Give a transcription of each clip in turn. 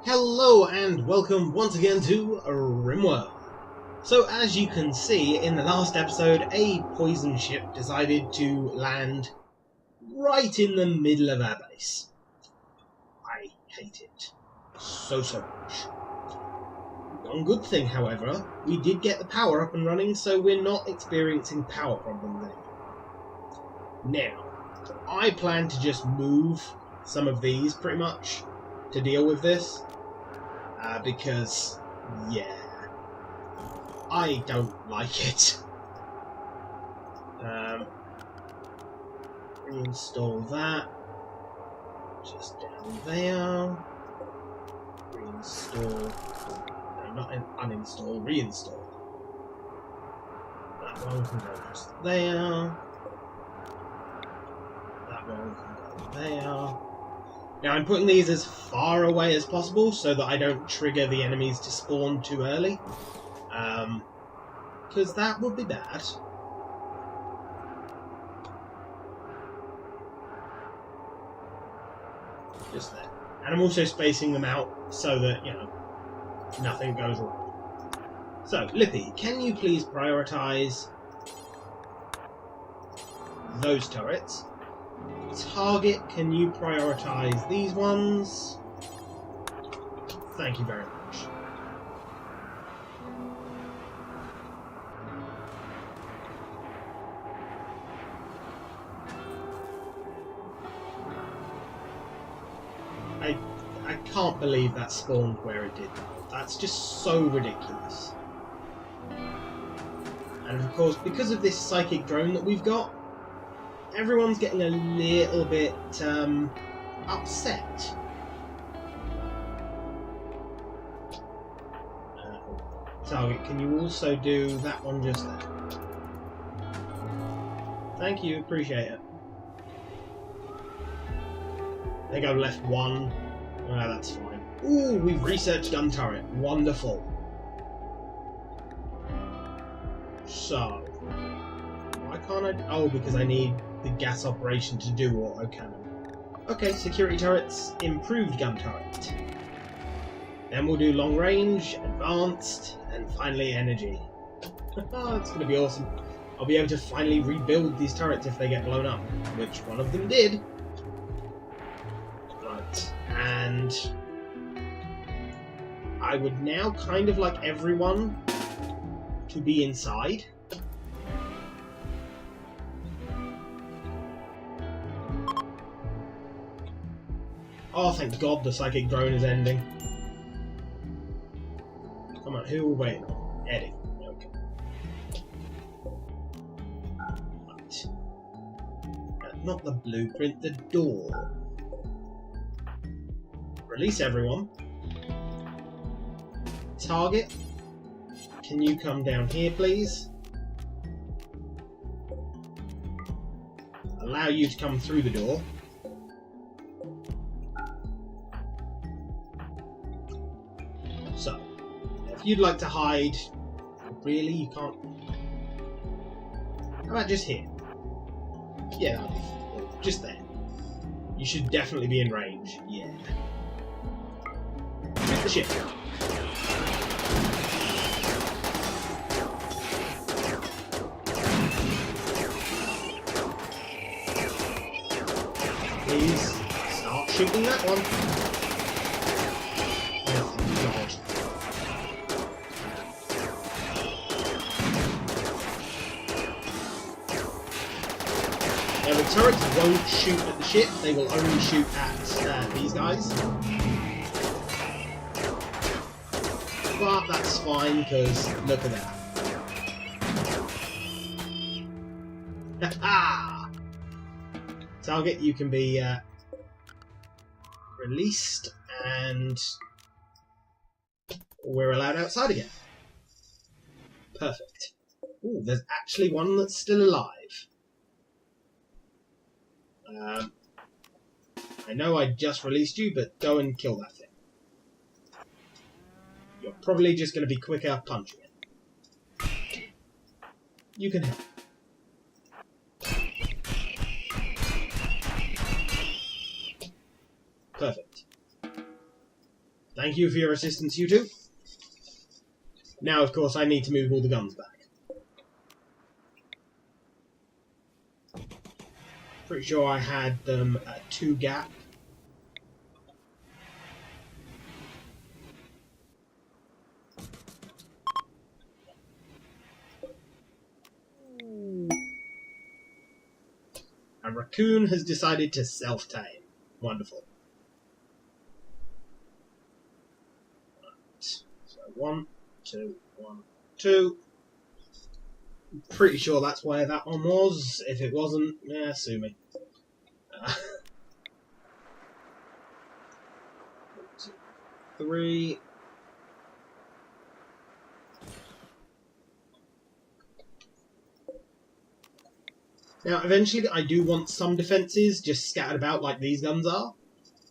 Hello and welcome once again to RimWorld. So as you can see, in the last episode, a poison ship decided to land right in the middle of our base. I hate it so much. One good thing, however, we did get the power up and running, so we're not experiencing power problems anymore. Now, I plan to just move some of these pretty much to deal with this. Because, yeah, I don't like it. Reinstall that. Just down there. Reinstall. No, not uninstall, reinstall. That one can go just there. That one can go there. Now I'm putting these as far away as possible so that I don't trigger the enemies to spawn too early. Because that would be bad. Just there. And I'm also spacing them out so that, you know, nothing goes wrong. So, Lippy, can you please prioritise those turrets? Target, can you prioritise these ones? Thank you very much. I can't believe that spawned where it did. That's just so ridiculous. And of course, because of this psychic drone that we've got, everyone's getting a little bit upset. Target, can you also do that one just there? Thank you, appreciate it. I think I've left one. That's fine. Ooh, we've researched gun turret. Wonderful. So, why can't I? Oh, because I need the gas operation to do autocannon. Okay, security turrets, improved gun turret. Then we'll do long range, advanced, and finally energy. That's going to be awesome. I'll be able to finally rebuild these turrets if they get blown up, which one of them did. Right, and I would now kind of like everyone to be inside. Oh, thank God the psychic drone is ending. Come on, who are we waiting on? Eddie. Okay. Right. Not the blueprint, the door. Release everyone. Target. Can you come down here, please? Allow you to come through the door. So, if you'd like to hide... Really? You can't... How about just here? Yeah, that'll be... Just there. You should definitely be in range. Yeah. Shoot the ship. Please start shooting that one. Oh, God. Now the turrets won't shoot at the ship, they will only shoot at these guys. But that's fine, because look at that. Ha-ha! Target, you can be released, and we're allowed outside again. Perfect. Ooh, there's actually one that's still alive. I know I just released you, but go and kill that thing. You're probably just going to be quicker punching it. You can help. Perfect. Thank you for your assistance, you two. Now, of course, I need to move all the guns back. Pretty sure I had them at 2 gap. A raccoon has decided to self-tame. Wonderful. Right. So 1, 2, 1, 2. I'm pretty sure that's where that one was. If it wasn't, yeah, sue me. 1, 2, 3. Now, eventually I do want some defences just scattered about like these guns are.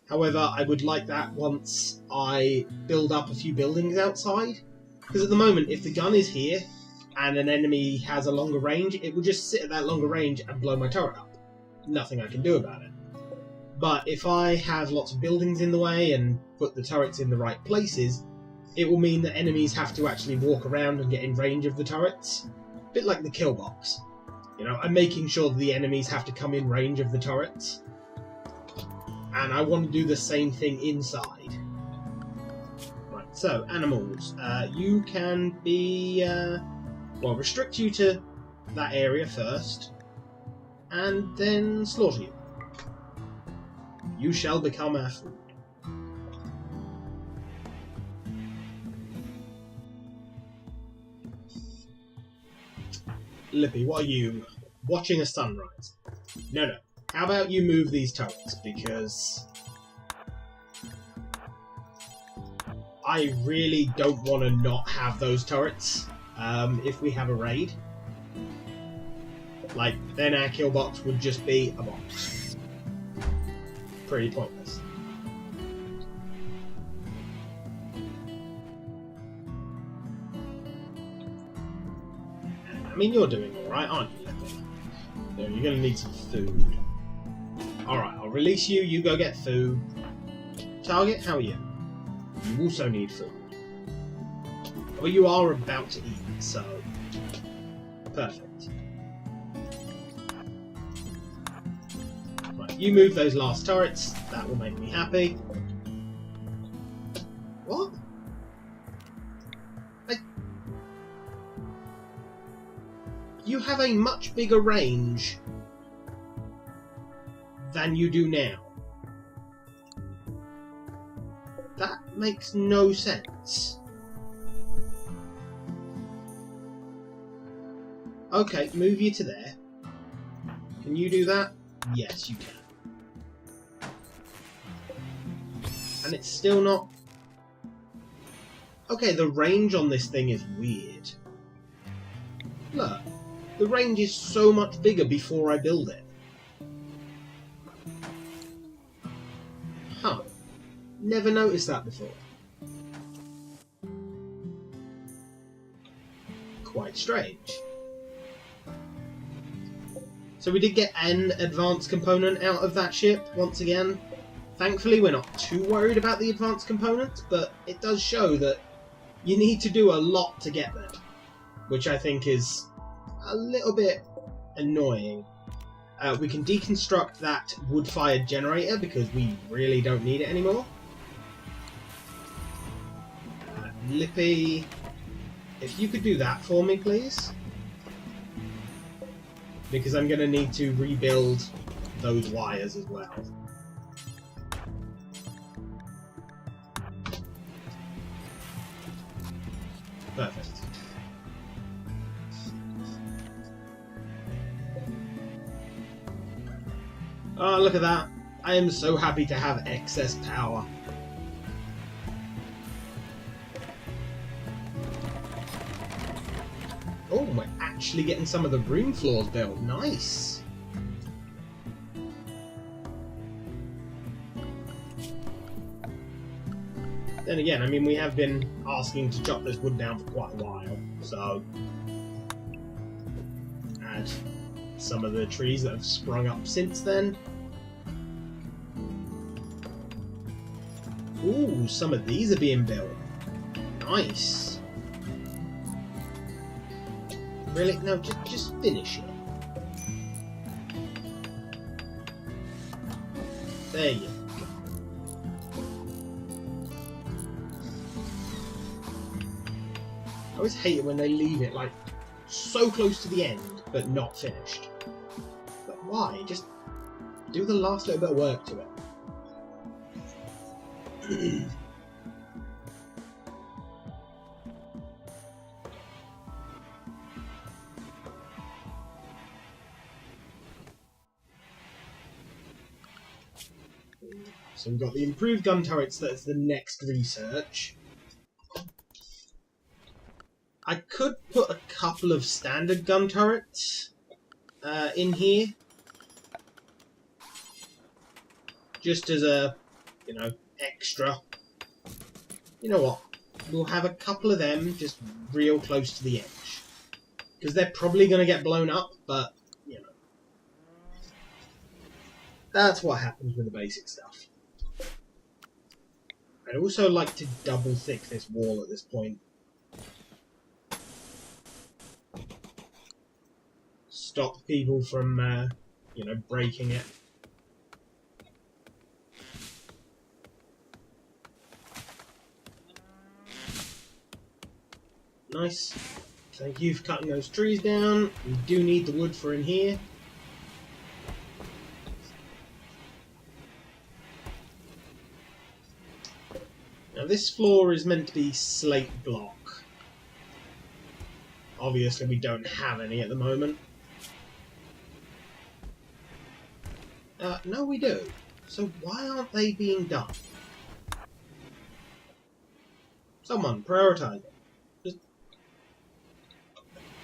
However, I would like that once I build up a few buildings outside. Because at the moment, if the gun is here and an enemy has a longer range, it will just sit at that longer range and blow my turret up. Nothing I can do about it. But if I have lots of buildings in the way and put the turrets in the right places, it will mean that enemies have to actually walk around and get in range of the turrets. A bit like the kill box. You know, I'm making sure that the enemies have to come in range of the turrets. And I want to do the same thing inside. Right, so, animals. You can be... well, restrict you to that area first. And then slaughter you. You shall become our food. Lippy, what are you? Watching a sunrise. No. How about you move these turrets? Because I really don't want to not have those turrets if we have a raid. Like, then our kill box would just be a box. Pretty pointless. I mean, you're doing alright, aren't you, Lippy? No, you're going to need some food. Alright, I'll release you, you go get food. Target, how are you? You also need food. Well, you are about to eat, so... perfect. Right, you move those last turrets, that will make me happy. What? You have a much bigger range than you do now. That makes no sense. Okay, move you to there. Can you do that? Yes, you can. And it's still not... Okay, the range on this thing is weird. Look. The range is so much bigger before I build it. Huh. Never noticed that before. Quite strange. So we did get an advanced component out of that ship, once again. Thankfully we're not too worried about the advanced components, but it does show that you need to do a lot to get them. Which I think is a little bit annoying. We can deconstruct that wood-fired generator because we really don't need it anymore. Lippy, if you could do that for me, please. Because I'm going to need to rebuild those wires as well. Perfect. Oh, look at that. I am so happy to have excess power. Oh, we're actually getting some of the room floors built. Nice. Then again, I mean, we have been asking to chop this wood down for quite a while, so... add some of the trees that have sprung up since then. Ooh, some of these are being built. Nice. Really? No, just finish it. There you go. I always hate it when they leave it like so close to the end, but not finished. But why? Just do the last little bit of work to it. So we've got the improved gun turrets, that's the next research. I could put a couple of standard gun turrets in here. Just as a, you know, extra. You know what? We'll have a couple of them just real close to the edge. Because they're probably going to get blown up, but, you know. That's what happens with the basic stuff. I'd also like to double thick this wall at this point. Stop people from, you know, breaking it. Nice. Thank you for cutting those trees down. We do need the wood for in here. Now this floor is meant to be slate block. Obviously we don't have any at the moment. No we do. So why aren't they being done? Someone prioritize it. Just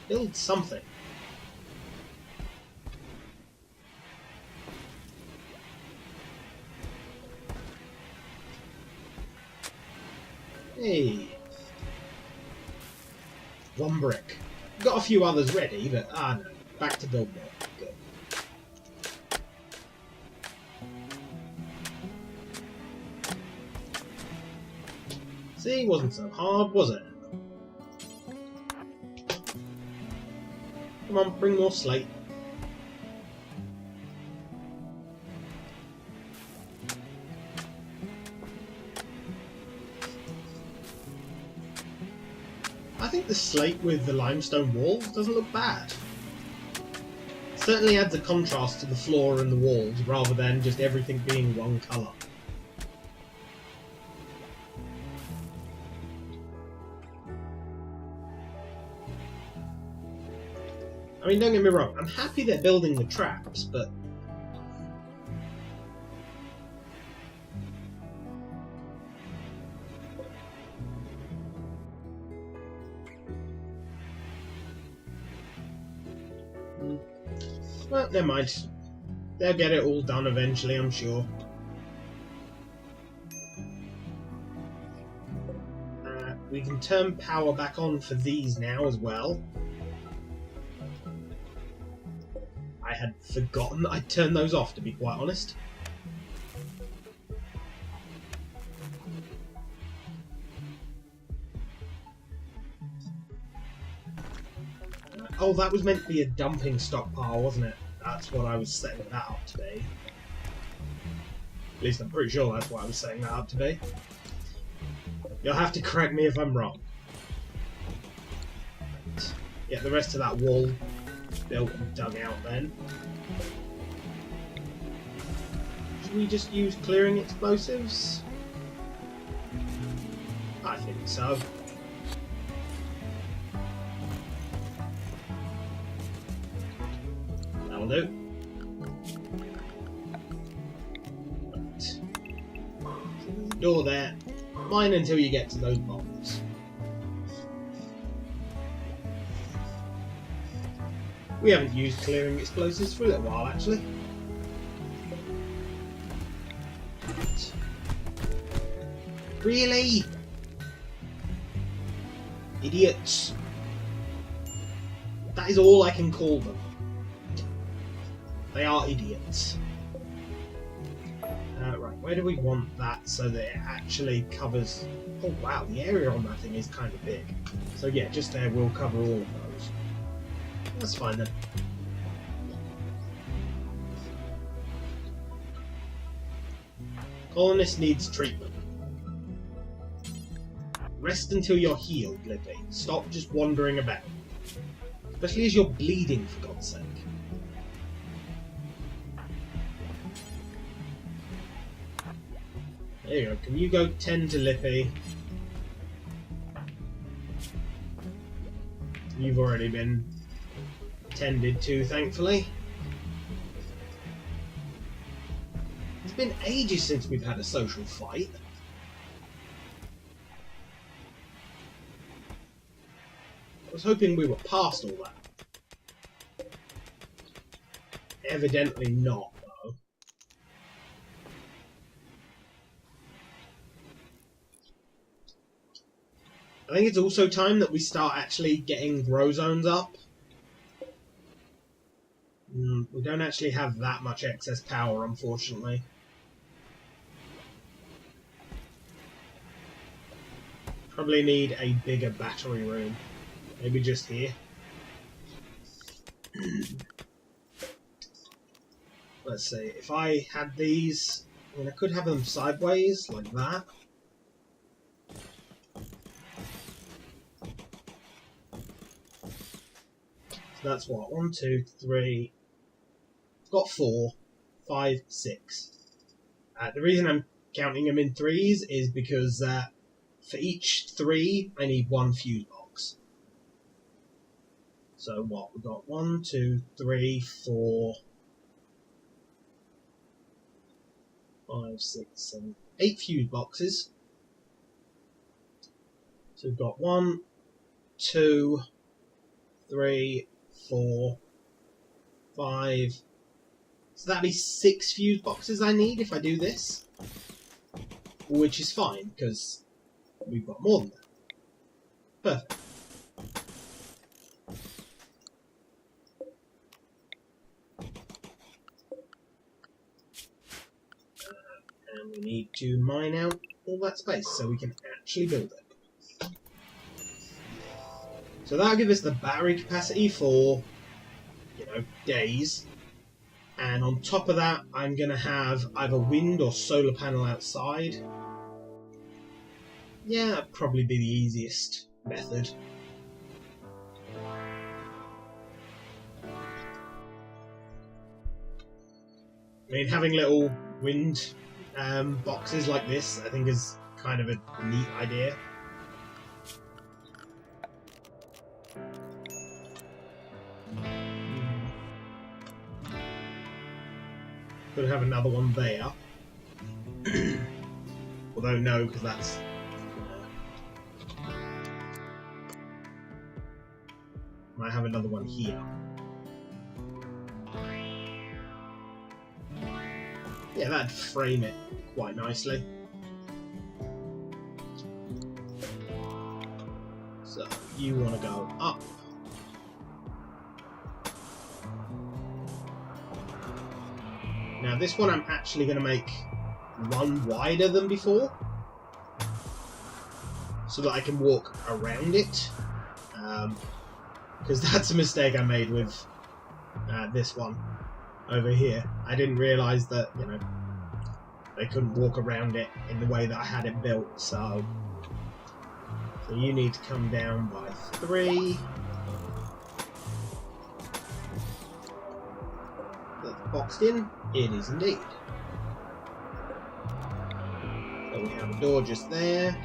build something. Hey. One brick. Got a few others ready, but no. Back to build more. Good. See, wasn't so hard, was it? Come on, bring more slate. I think the slate with the limestone walls doesn't look bad. It certainly adds a contrast to the floor and the walls rather than just everything being one colour. I mean, don't get me wrong, I'm happy they're building the traps, but... Well, never mind. They'll get it all done eventually, I'm sure. We can turn power back on for these now as well. I had forgotten that I'd turned those off, to be quite honest. Oh, that was meant to be a dumping stockpile, wasn't it? That's what I was setting that up to be. At least I'm pretty sure that's what I was setting that up to be. You'll have to correct me if I'm wrong. Get the rest of that wall built and dug out then. Should we just use clearing explosives? I think so. That'll do. Right. Door there. Mine until you get to those bombs. We haven't used clearing explosives for a little while, actually. Really? Idiots. That is all I can call them. They are idiots. Right. where do we want that so that it actually covers... Oh wow, the area on that thing is kind of big. So yeah, just there we'll cover all of those. That's fine then. Colonist needs treatment. Rest until you're healed, Lippy. Stop just wandering about. Especially as you're bleeding, for God's sake. There you go. Can you go tend to Lippy? You've already been tended to, thankfully. It's been ages since we've had a social fight. I was hoping we were past all that. Evidently not, though. I think it's also time that we start actually getting grow zones up. We don't actually have that much excess power, unfortunately. Probably need a bigger battery room. Maybe just here. Let's see, if I had these... I mean, I could have them sideways, like that. So that's what? 1, 2, 3... I've got 4, 5, 6. The reason I'm counting them in threes is because for each 3, I need 1 fuse box. So what? We've got 1, 2, 3, 4, 5, 6, 7, 8 fuse boxes. So we've got 1, 2, 3, 4, 5. So that'd be 6 fuse boxes I need if I do this. Which is fine, because we've got more than that. Perfect. And we need to mine out all that space so we can actually build it. So that'll give us the battery capacity for, you know, days. And on top of that, I'm going to have either wind or solar panel outside. Yeah, that'd probably be the easiest method. I mean, having little wind boxes like this, I think, is kind of a neat idea. Could have another one there. Although no, because that's... might have another one here. Yeah, that'd frame it quite nicely. So, you want to go up. Now this one I'm actually going to make one wider than before, so that I can walk around it, because that's a mistake I made with this one over here. I didn't realise that, you know, they couldn't walk around it in the way that I had it built, so you need to come down by 3. Boxed in? It is indeed. So we have a door just there,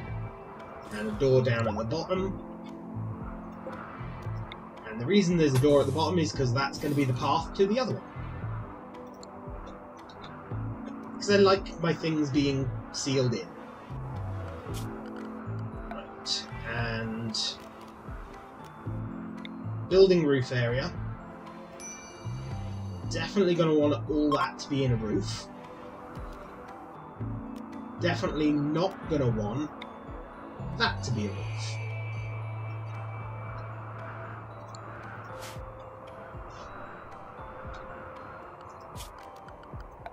and a door down at the bottom. And the reason there's a door at the bottom is because that's going to be the path to the other one. Because I like my things being sealed in. Right, and building roof area. Definitely going to want all that to be in a roof. Definitely not going to want that to be a roof.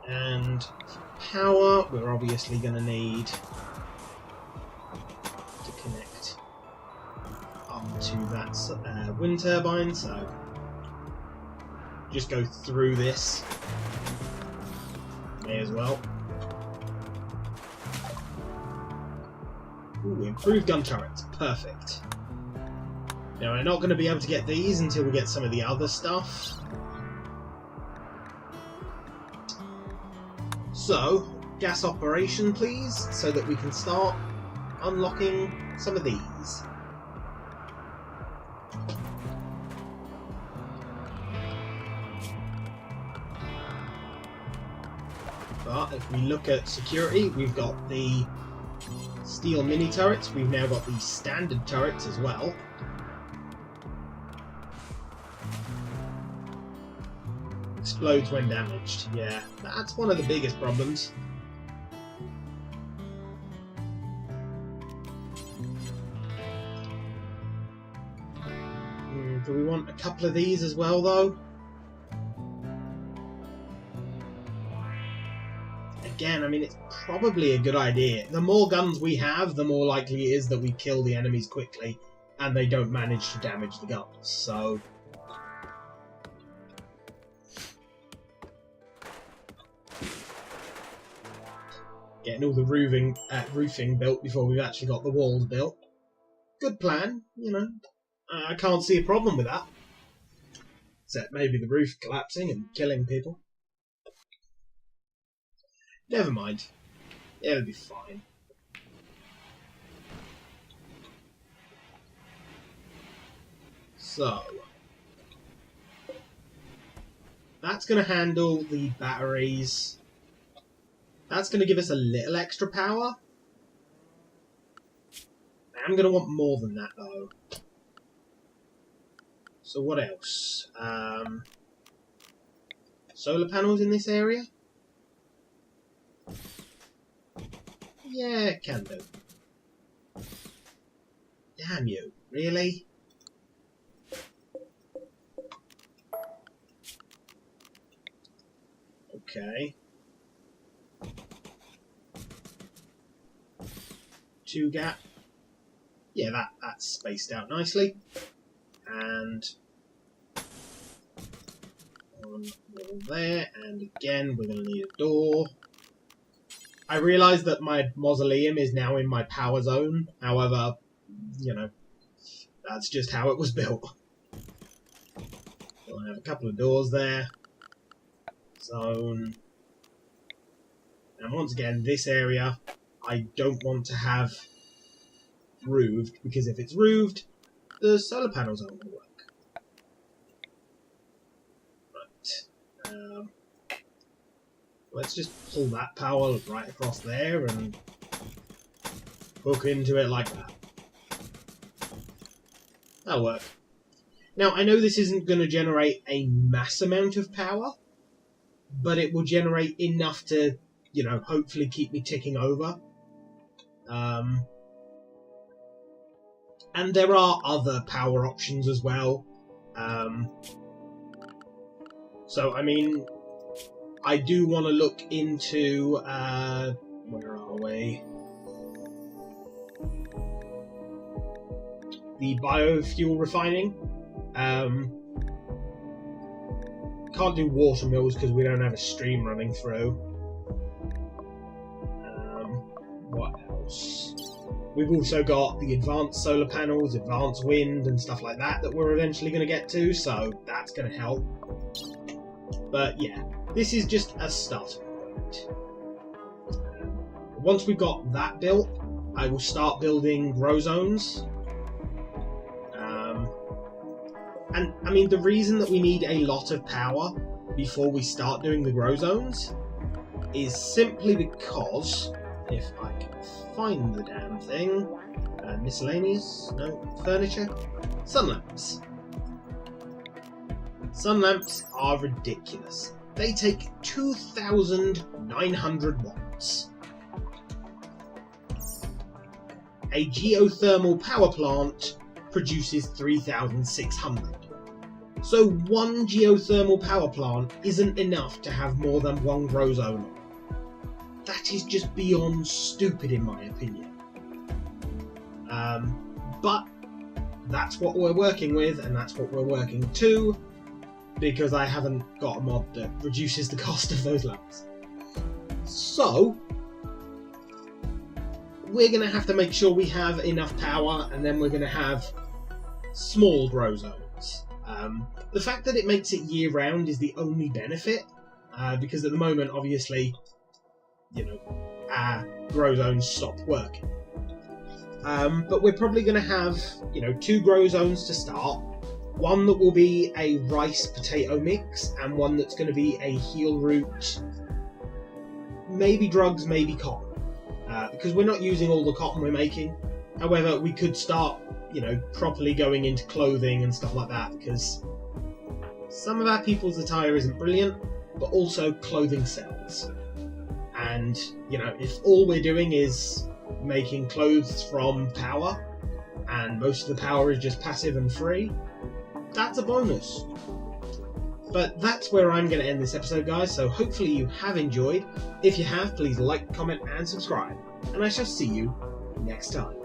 And power, we're obviously going to need to connect up to that wind turbine, so just go through this. May as well. Ooh, improved gun turrets. Perfect. Now, we're not going to be able to get these until we get some of the other stuff. So, gas operation, please, so that we can start unlocking some of these. But if we look at security, we've got the steel mini turrets, we've now got the standard turrets as well. Explodes when damaged, yeah, that's one of the biggest problems. Do we want a couple of these as well, though? Again, I mean, it's probably a good idea. The more guns we have, the more likely it is that we kill the enemies quickly and they don't manage to damage the guns, so... Getting all the roofing built before we've actually got the walls built. Good plan, you know. I can't see a problem with that. Except maybe the roof collapsing and killing people. Never mind. It'll be fine. So... that's going to handle the batteries... That's going to give us a little extra power. I'm going to want more than that, though. So what else? Solar panels in this area? Yeah, can do. Damn you. Really? Okay. 2 gap. Yeah, that's spaced out nicely. And one wall there, and again we're going to need a door. I realise that my mausoleum is now in my power zone, however, you know, that's just how it was built. So I have a couple of doors there. Zone. And once again, this area I don't want to have roofed, because if it's roofed, the solar panels aren't going to work. Right. Let's just pull that power right across there and hook into it like that. That'll work. Now, I know this isn't going to generate a mass amount of power, but it will generate enough to, you know, hopefully keep me ticking over. And there are other power options as well. So, I mean, I do want to look into, where are we? The biofuel refining. Can't do water mills because we don't have a stream running through. What else? We've also got the advanced solar panels, advanced wind, and stuff like that we're eventually going to get to, so that's going to help. But yeah, this is just a starting point. Once we've got that built, I will start building grow zones. And I mean, the reason that we need a lot of power before we start doing the grow zones is simply because, if I can find the damn thing, miscellaneous, no, furniture, sun lamps. Sun lamps are ridiculous. They take 2,900 watts. A geothermal power plant produces 3,600. So one geothermal power plant isn't enough to have more than one grow zone on. That is just beyond stupid in my opinion. But that's what we're working with, and that's what we're working to, because I haven't got a mod that reduces the cost of those lamps. So, we're going to have to make sure we have enough power, and then we're going to have small grow zones. The fact that it makes it year-round is the only benefit, because at the moment, obviously, you know, our grow zones stopped working. But we're probably going to have, you know, 2 grow zones to start. One that will be a rice-potato mix, and one that's going to be a heel root, maybe drugs, maybe cotton. Because we're not using all the cotton we're making. However, we could start, you know, properly going into clothing and stuff like that, because some of our people's attire isn't brilliant, but also clothing sells. And, you know, if all we're doing is making clothes from power, and most of the power is just passive and free, that's a bonus. But that's where I'm going to end this episode, guys, so hopefully you have enjoyed. If you have, please like, comment, and subscribe, and I shall see you next time.